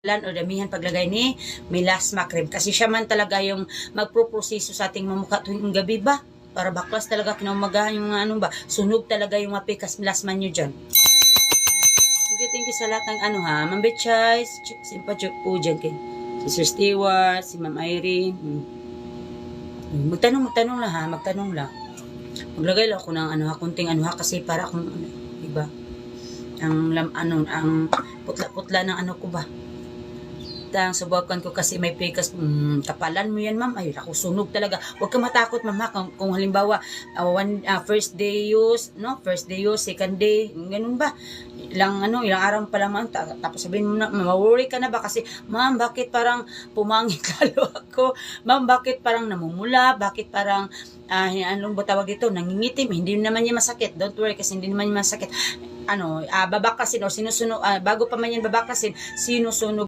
o damihan paglagay ni melasma cream kasi siya man talaga yung magproproseso sa ating mamukha tuwing gabi ba para baklas talaga kinaumaga yung ano ba sunog talaga yung mapikas melasma nyo dyan. Thank you sa lahat ng ano ha Ma'am Betchay, simpa po dyan kay Sister Stewart, si Ma'am Irene. Magtanong lang ha, magtanong lang. Maglagay lang ako ng ano ha, kunting ano ha kasi para akong ano, diba? Ang putla-putla ng ano ko ba? Subukan ko kasi may pikas, kapalan mo yan ma'am, ay ako sunog talaga. Huwag ka matakot ma'am ha, kung halimbawa first day use, no? First day use, second day, ganun ba? Ilang araw pa lang ma'am, tapos sabihin mo na, ma-worry ka na ba kasi ma'am, bakit parang pumangit lalo ako? Ma'am, bakit parang namumula? Bakit parang anong ba tawag ito? Nangingitim, hindi naman niya masakit. Don't worry kasi hindi naman niya masakit. Babakasin o sinusunog, bago pa man yan babakasin, sinusunog